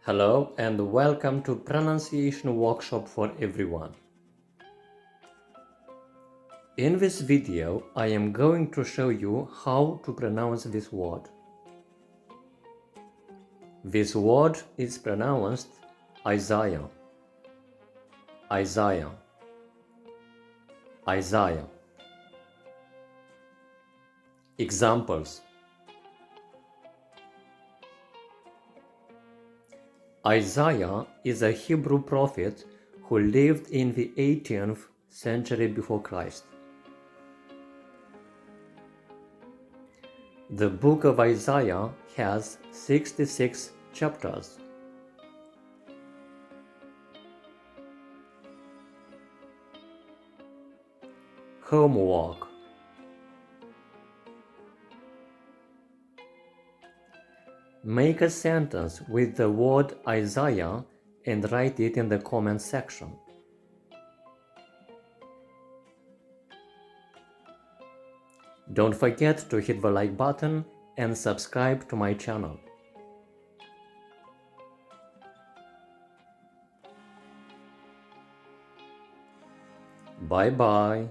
Hello and welcome to Pronunciation Workshop for Everyone. In this video, I am going to show you how to pronounce this word. This word is pronounced Isaiah, Isaiah, Isaiah. Examples: Isaiah is a Hebrew prophet who lived in the 18th century before Christ. The book of Isaiah has 66 chapters. Homework. Make a sentence with the word Isaiah and write it in the comment section. Don't forget to hit the like button and subscribe to my channel. Bye bye.